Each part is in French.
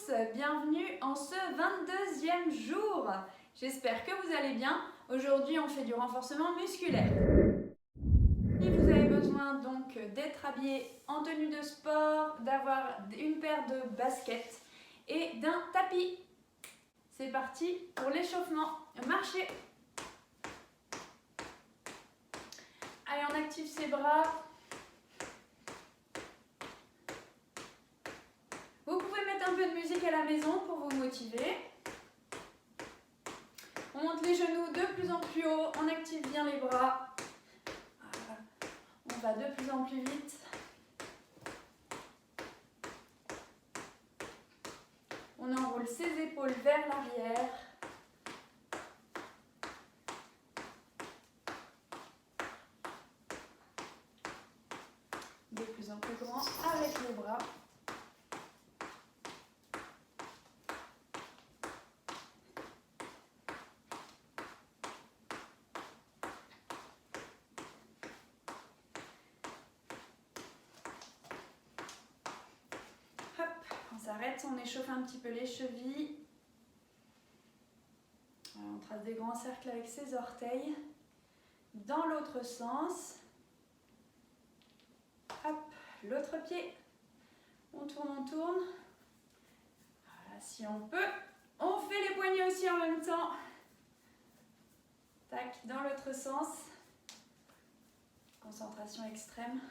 tous, bienvenue en ce 22e jour. J'espère que vous allez bien. Aujourd'hui, on fait du renforcement musculaire. Si vous avez besoin donc d'être habillé en tenue de sport, d'avoir une paire de baskets et d'un tapis. C'est parti pour l'échauffement. Marchez. Allez, on active ses bras. Vous pouvez mettre un peu de musique à la maison pour vous motiver. On monte les genoux de plus en plus haut, on active bien les bras. Voilà. On va de plus en plus vite. On enroule ses épaules vers l'arrière. De plus en plus grand avec les bras. Hop, on s'arrête, on échauffe un petit peu les chevilles. On trace des grands cercles avec ses orteils. Dans l'autre sens. Hop, l'autre pied. On tourne, on tourne. Voilà, si on peut. On fait les poignets aussi en même temps. Tac, dans l'autre sens. Concentration extrême.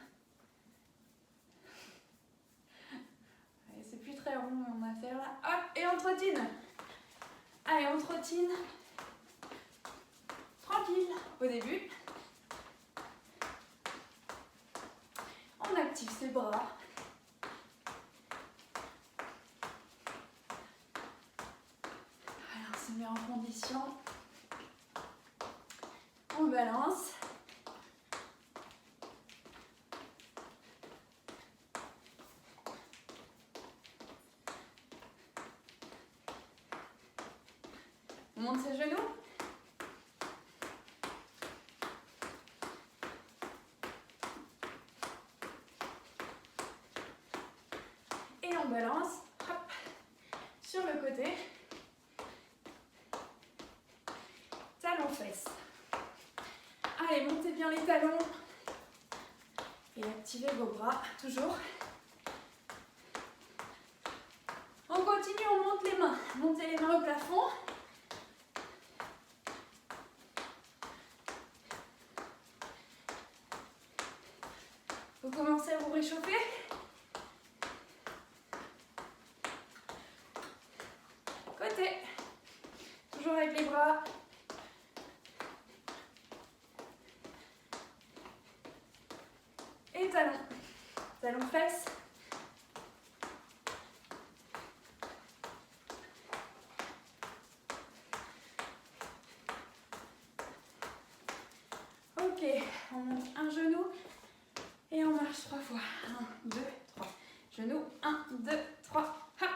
Allez, c'est plus très rond, mais on va faire là. Hop, et on trottine. Allez, on trottine. Tranquille au début. On active ses bras. Alors, on se met en condition. On balance. On monte ses genoux. Et on balance. Hop, sur le côté. Talons fesses. Allez, montez bien les talons. Et activez vos bras, toujours. On continue, on monte les mains. Montez les mains au plafond. Vous commencez à vous réchauffer. Côté. Toujours avec les bras. Et talons. Talons fesses. Ok, on monte un genou et on marche 3 fois. 1, 2, 3. Genou, 1, 2, 3. Hop.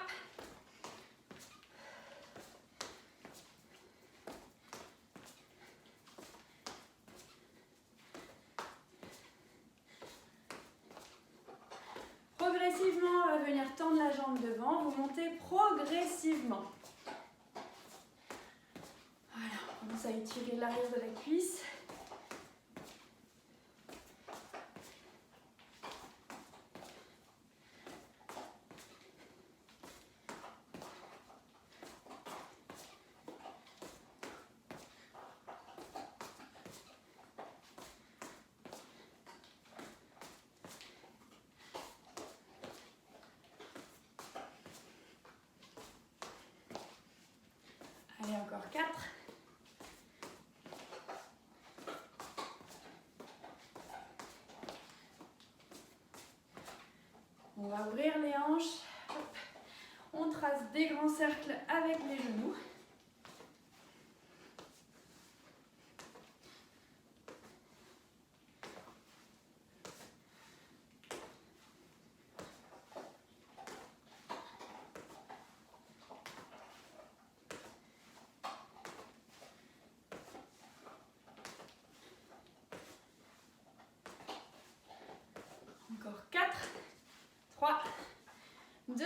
Progressivement, on va venir tendre la jambe devant. Vous montez progressivement. Voilà, on commence à étirer l'arrière de la cuisse. Allez, encore 4. On va ouvrir les hanches. Hop. On trace des grands cercles avec les genoux. Encore 4, 3, 2,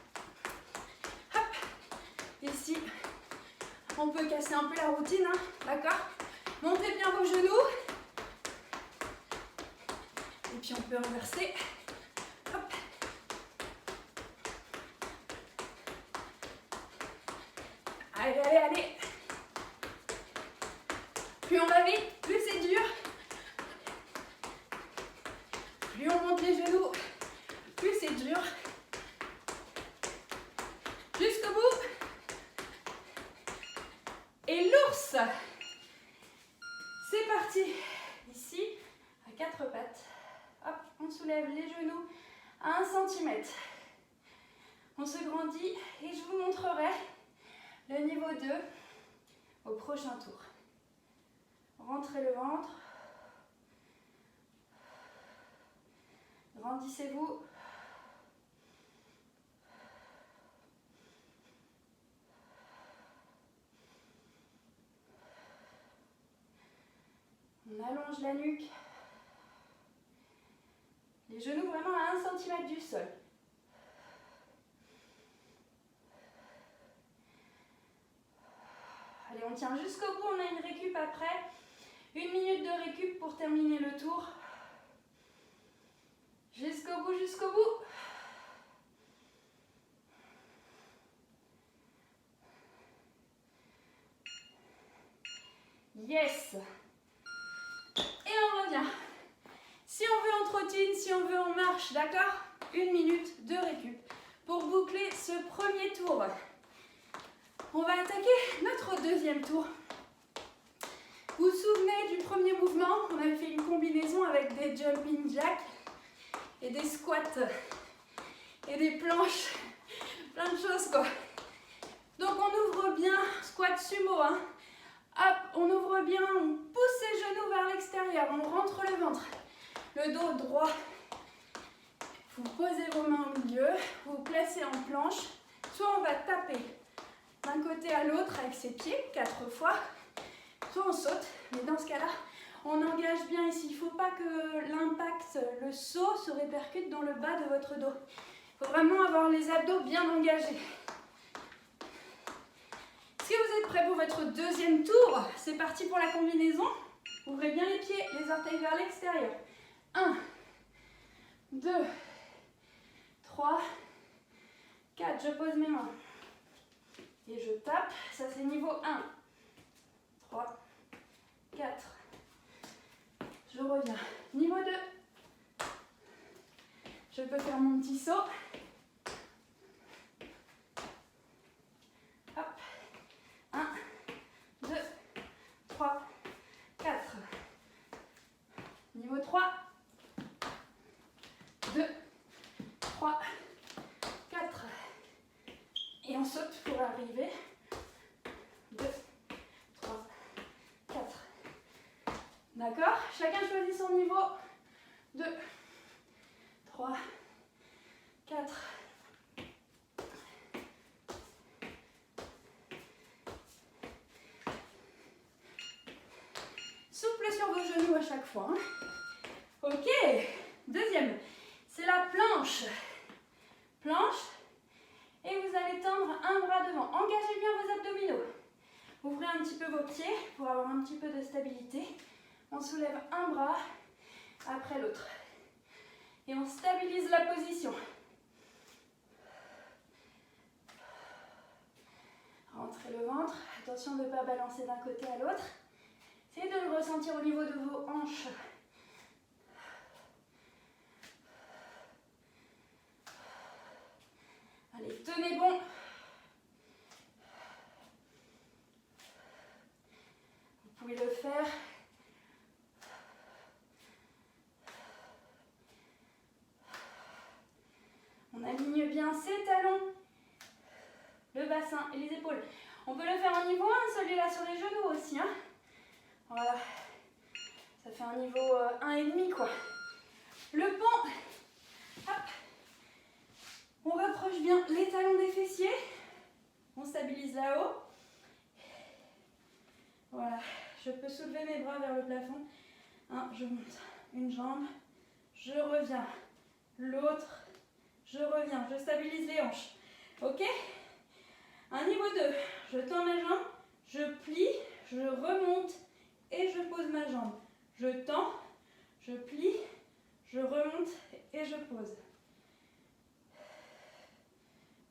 peut casser un peu la routine, hein, d'accord? Montez bien vos genoux. Et puis on peut renverser. Hop. Allez, allez, allez. Plus on va vite, plus c'est dur. Plus on monte les genoux, plus c'est dur. Jusqu'au bout. Et l'ours. C'est parti. Ici, à 4 pattes. Hop, on soulève les genoux à 1 cm. On se grandit et je vous montrerai le niveau 2 au prochain tour. Rentrez le ventre. Grandissez-vous. On allonge la nuque. Les genoux vraiment à 1 cm du sol. Allez, on tient jusqu'au bout, on a une récup après. 1 minute de récup pour terminer le tour. Jusqu'au bout, jusqu'au bout. Yes. Et on revient. Si on veut en trottine, si on veut en marche, d'accord? 1 minute de récup pour boucler ce premier tour. On va attaquer notre deuxième tour. Vous vous souvenez du premier mouvement? On avait fait une combinaison avec des jumping jacks et des squats et des planches, plein de choses quoi. Donc on ouvre bien, squat sumo, hein. Hop, on ouvre bien, on pousse ses genoux vers l'extérieur, on rentre le ventre, le dos droit. Vous posez vos mains au milieu, vous vous placez en planche, soit on va taper d'un côté à l'autre avec ses pieds 4 fois, soit on saute, mais dans ce cas-là, on engage bien ici. Il ne faut pas que l'impact, le saut, se répercute dans le bas de votre dos. Il faut vraiment avoir les abdos bien engagés. Est-ce que vous êtes prêts pour votre deuxième tour? C'est parti pour la combinaison. Ouvrez bien les pieds, les orteils vers l'extérieur. 1, 2, 3, 4. Je pose mes mains. Et je tape. Ça, c'est niveau 1. 3, 4. Je reviens. Niveau 2. Je peux faire mon petit saut. Hop. 1, 2, 3, 4. Niveau 3. 2, 3, 4. Et on saute pour arriver. 2, 3, 4. D'accord? Chacun choisit son niveau. 2, 3, 4. Souple sur vos genoux à chaque fois. Hein. Ok. Deuxième, c'est la planche. Planche. Et vous allez tendre un bras devant. Engagez bien vos abdominaux. Ouvrez un petit peu vos pieds pour avoir un petit peu de stabilité. On soulève un bras après l'autre. Et on stabilise la position. Rentrez le ventre. Attention de ne pas balancer d'un côté à l'autre. Essayez de le ressentir au niveau de vos hanches. Allez, tenez bon. Vous pouvez le faire. On aligne bien ses talons, le bassin et les épaules. On peut le faire en niveau 1, celui-là sur les genoux aussi. Hein. Voilà. Ça fait un niveau 1,5 quoi. Le pont. Hop. On rapproche bien les talons des fessiers. On stabilise là-haut. Voilà. Je peux soulever mes bras vers le plafond. Je monte une jambe. Je reviens. L'autre. Je reviens. Je stabilise les hanches. Ok? Un niveau 2. Je tends ma jambe. je plie, je remonte et je pose ma jambe. Je tends, je plie, je remonte et je pose.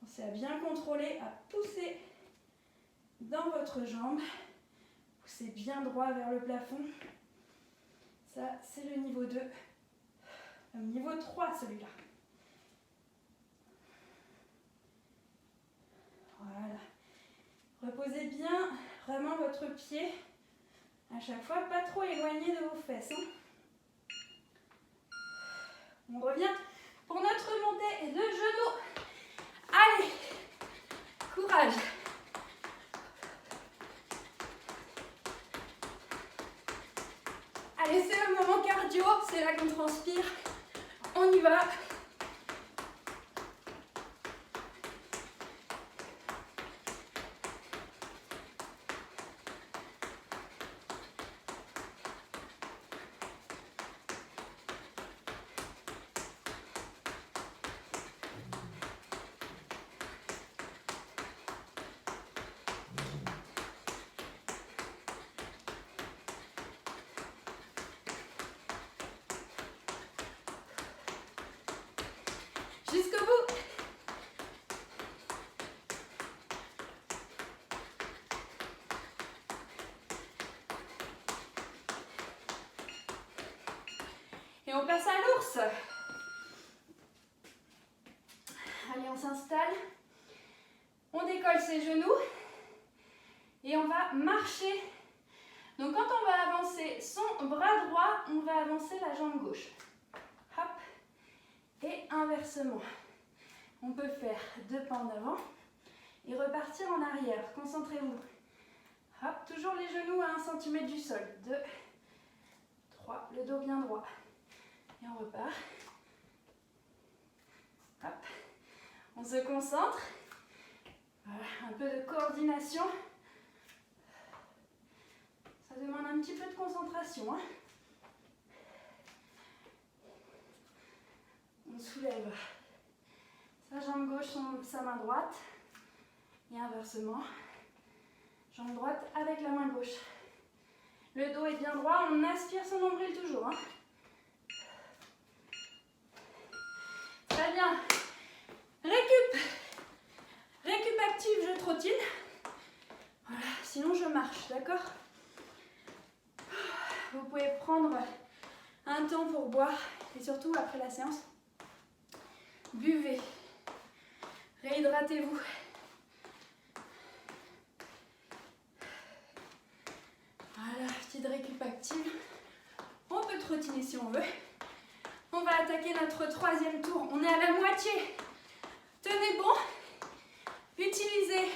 Pensez à bien contrôler, à pousser dans votre jambe. Poussez bien droit vers le plafond. Ça, c'est le niveau 2. Le niveau 3, celui-là. Voilà. Reposez bien vraiment votre pied. À chaque fois, pas trop éloigné de vos fesses. On revient pour notre montée de genoux. Allez, courage. Allez, c'est le moment cardio, c'est là qu'on transpire. On y va. Jusqu'au bout. Et on passe à l'ours. Allez, on s'installe. On décolle ses genoux. Et on va marcher. Donc quand on va avancer son bras droit, on va avancer la jambe gauche. Hop. Et inversement. On peut faire 2 pas en avant et repartir en arrière. Concentrez-vous. Hop, toujours les genoux à 1 cm du sol. 2, 3, le dos bien droit. Et on repart. Hop. On se concentre. Voilà, un peu de coordination. Ça demande un petit peu de concentration. On soulève sa jambe gauche, sa main droite. Et inversement, jambe droite avec la main gauche. Le dos est bien droit, on aspire son nombril toujours. Très bien. Récup active, je trottine. Voilà, sinon je marche, d'accord? Vous pouvez prendre un temps pour boire et surtout après la séance, buvez, réhydratez-vous. Voilà, petite récup active. On peut trottiner si on veut. On va attaquer notre 3e tour. On est à la moitié. Tenez bon. Utilisez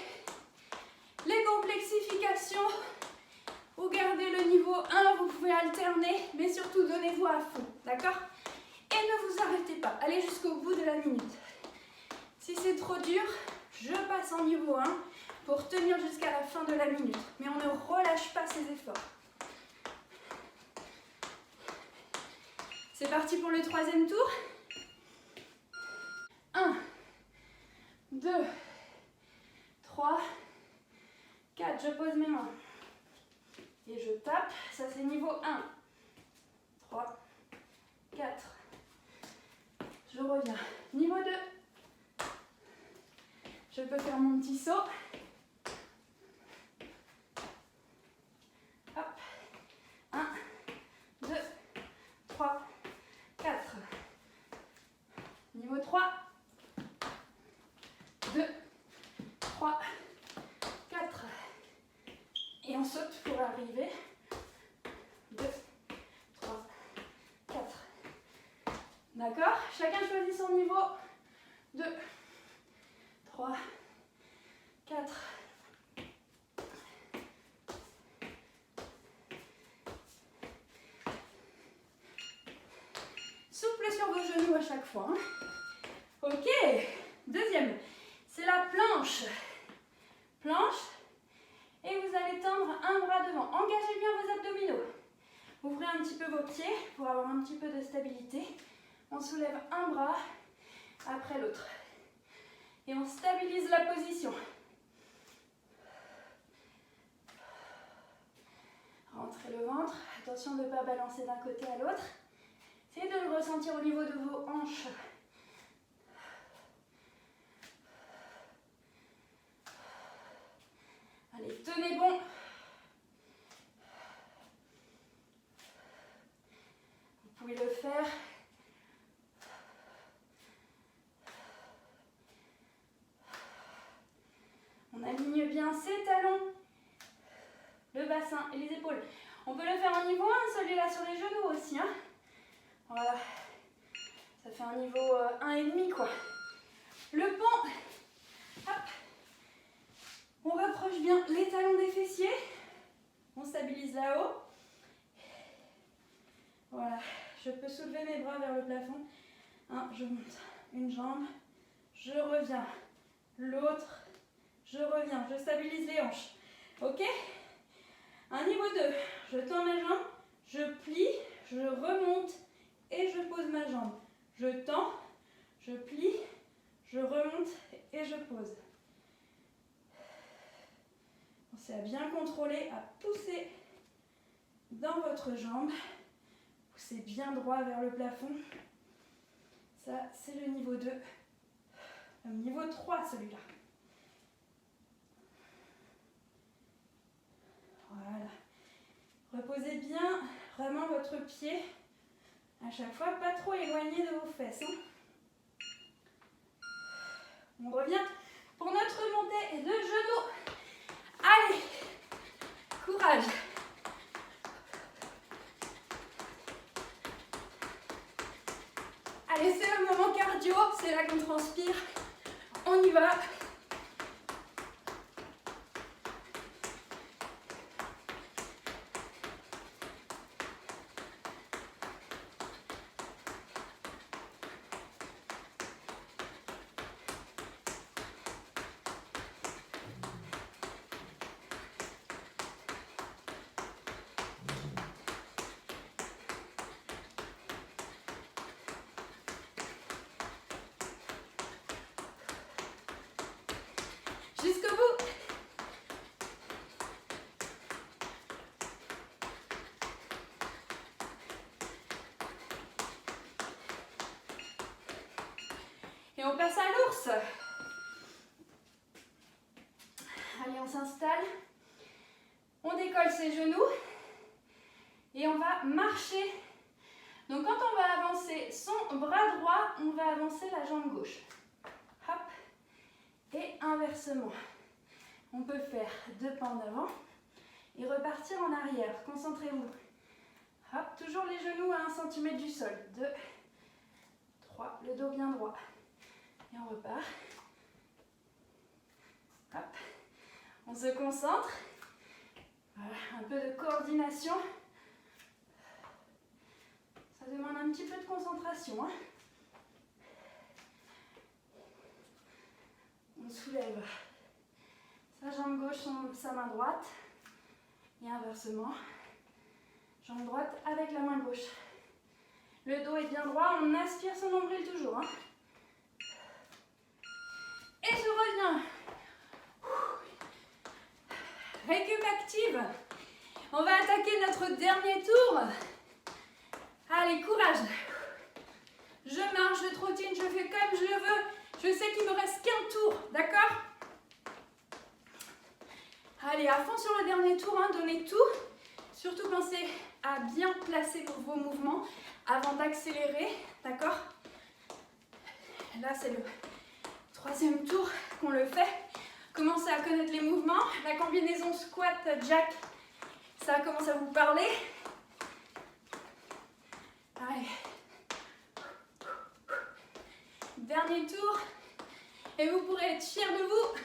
les complexifications ou gardez le niveau 1. Vous pouvez alterner, mais surtout donnez-vous à fond. D'accord? Et ne vous arrêtez pas. Allez jusqu'au bout de la minute. Si c'est trop dur, je passe en niveau 1 pour tenir jusqu'à la fin de la minute. Mais on ne relâche pas ses efforts. C'est parti pour le 3e tour. 1, 2, 3, 4. Je pose mes mains. Et je tape. Ça, c'est niveau 1. 3, 4. Je reviens. Niveau 2. Je peux faire mon petit saut. Hop. 1, 2, 3, 4. Niveau 3. 2, 3, 4. Et on saute pour arriver. 2, 3, 4. D'accord? Chacun choisit son niveau. 2, 3, 4. Souple sur vos genoux à chaque fois. Ok. 2e, c'est la planche. Planche. Et vous allez tendre un bras devant. Engagez bien vos abdominaux. Ouvrez un petit peu vos pieds pour avoir un petit peu de stabilité. On soulève un bras après l'autre. Et on stabilise la position. Rentrez le ventre. Attention de ne pas balancer d'un côté à l'autre. Essayez de le ressentir au niveau de vos hanches. Allez, tenez bon. Vous pouvez le faire. On aligne bien ses talons, le bassin et les épaules. On peut le faire en niveau 1, celui-là sur les genoux aussi. Hein. Voilà. Ça fait un niveau 1,5 quoi. Le pont. Hop. On rapproche bien les talons des fessiers. On stabilise là-haut. Voilà. Je peux soulever mes bras vers le plafond. Je monte une jambe. Je reviens. L'autre. Je reviens. Je stabilise les hanches. Ok? Un niveau 2. Je tends ma jambe. Je plie. Je remonte. Et je pose ma jambe. Je tends. Je plie. Je remonte. Et je pose. Pensez à bien contrôler, à pousser dans votre jambe. Poussez bien droit vers le plafond. Ça, c'est le niveau 2. Le niveau 3, celui-là. Voilà. Reposez bien vraiment votre pied. À chaque fois, pas trop éloigné de vos fesses. Hein. On revient pour notre montée de genoux. Allez, courage. Allez, c'est le moment cardio, c'est là qu'on transpire. On y va. Jusqu'au bout. Et on passe à l'ours. Allez, on s'installe. On décolle ses genoux. Et on va marcher. Donc quand on va avancer son bras droit, on va avancer la jambe gauche. Hop. Et inversement. On peut faire 2 pas en avant et repartir en arrière. Concentrez-vous. Hop, toujours les genoux à 1 cm du sol. 2, 3, le dos bien droit. Et on repart. Hop. On se concentre. Voilà, un peu de coordination. Ça demande un petit peu de concentration. Hein. On soulève sa jambe gauche, sa main droite. Et inversement, jambe droite avec la main gauche. Le dos est bien droit, on aspire son nombril toujours. Hein. Et je reviens. Récup active. On va attaquer notre dernier tour. Allez, courage. Je marche, je trottine, je fais comme je veux. Je sais qu'il me reste qu'un tour, d'accord? Allez, à fond sur le dernier tour, hein, donnez tout. Surtout pensez à bien placer vos mouvements avant d'accélérer, d'accord? Là, c'est le 3e tour qu'on le fait. Commencez à connaître les mouvements. La combinaison squat-jack, ça commence à vous parler. Allez. Dernier tour. Et vous pourrez être fiers de vous.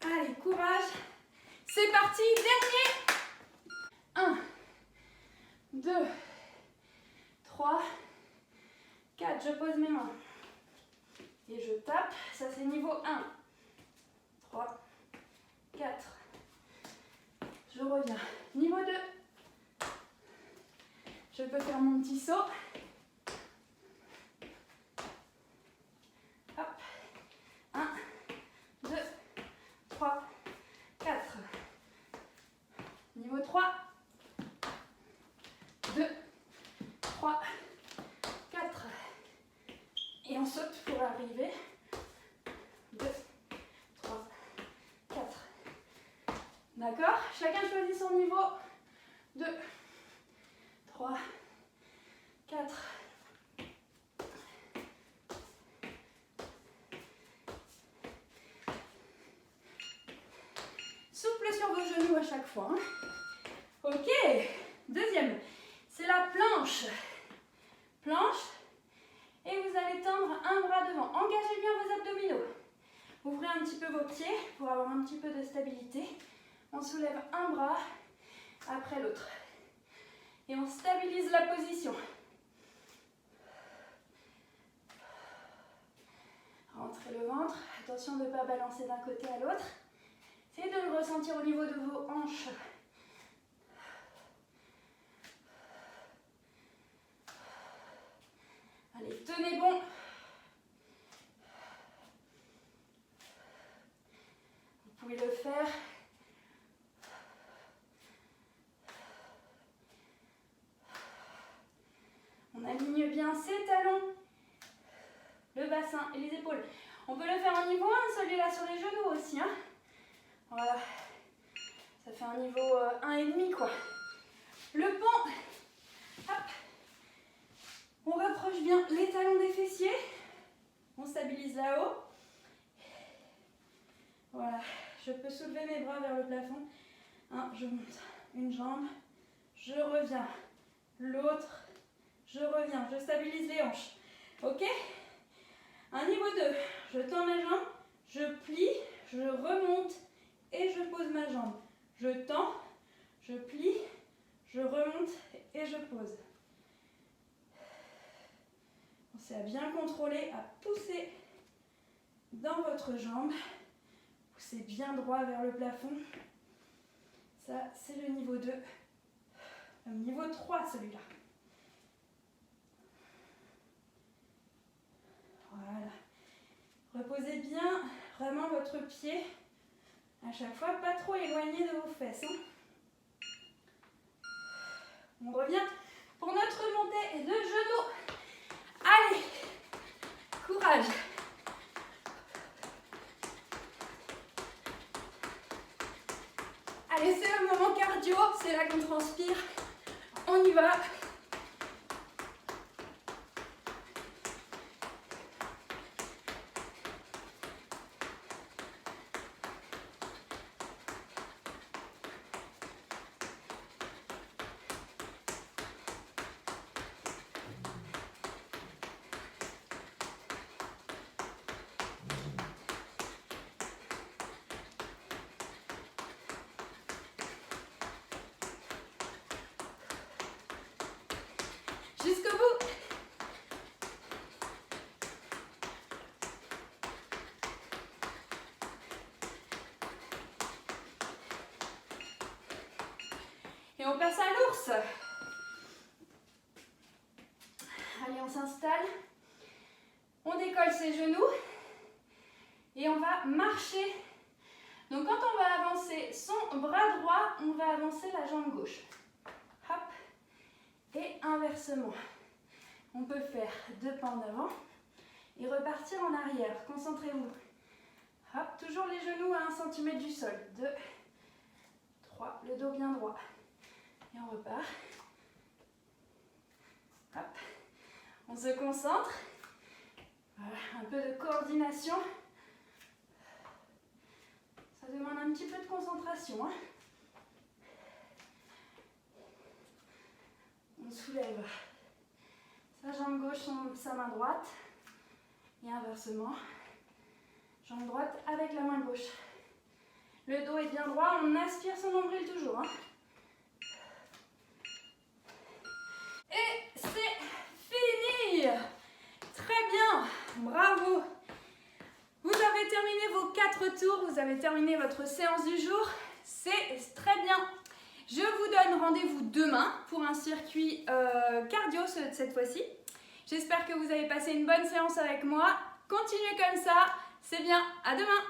Allez, courage. C'est parti, dernier. 1, 2, 3, 4. Je pose mes mains. Et je tape. Ça, c'est niveau 1. 3, 4. Je reviens. Niveau 2. Je peux faire mon petit saut. 3, 2, 3, 4. Et on saute pour arriver. 2, 3, 4. D'accord? Chacun choisit son niveau. 2, 3, 4. Souple sur vos genoux à chaque fois. Hein. Ok. Deuxième, c'est la planche. Planche. Et vous allez tendre un bras devant. Engagez bien vos abdominaux. Ouvrez un petit peu vos pieds pour avoir un petit peu de stabilité. On soulève un bras après l'autre. Et on stabilise la position. Rentrez le ventre. Attention de ne pas balancer d'un côté à l'autre. Essayez de le ressentir au niveau de vos hanches. Allez, tenez bon. Vous pouvez le faire. On aligne bien ses talons, le bassin et les épaules. On peut le faire en niveau 1, celui-là sur les genoux aussi. Hein. Voilà. Ça fait un niveau 1,5 quoi. Le pont. Hop. On rapproche bien les talons des fessiers. On stabilise là-haut. Voilà. Je peux soulever mes bras vers le plafond. Je monte une jambe. Je reviens. L'autre. Je reviens. Je stabilise les hanches. Ok? Un niveau 2. Je tends ma jambe. Je plie. Je remonte. Et je pose ma jambe. Je tends. Je plie. Je remonte. Et je pose. Pensez à bien contrôler, à pousser dans votre jambe. Poussez bien droit vers le plafond. Ça, c'est le niveau 2. Le niveau 3, celui-là. Voilà. Reposez bien vraiment votre pied. À chaque fois, pas trop éloigné de vos fesses. Hein. On revient pour notre montée de genoux. Allez, courage. Allez, c'est le moment cardio, c'est là qu'on transpire. On y va. Jusqu'au bout. Et on passe à l'ours. Allez, on s'installe. On décolle ses genoux. Et on va marcher. Donc quand on va avancer son bras droit, on va avancer la jambe gauche. Hop. Et inversement. On peut faire 2 pas en avant et repartir en arrière. Concentrez-vous. Hop, toujours les genoux à 1 cm du sol. 2, 3, le dos bien droit. Et on repart. Hop. On se concentre. Voilà, un peu de coordination. Ça demande un petit peu de concentration. Hein. On soulève sa jambe gauche, sa main droite. Et inversement, jambe droite avec la main gauche. Le dos est bien droit, on aspire son nombril toujours. Hein. Et c'est fini! Très bien, bravo! Vous avez terminé vos 4 tours, vous avez terminé votre séance du jour. C'est très bien. Je vous donne rendez-vous demain pour un circuit cardio cette fois-ci. J'espère que vous avez passé une bonne séance avec moi. Continuez comme ça, c'est bien. À demain!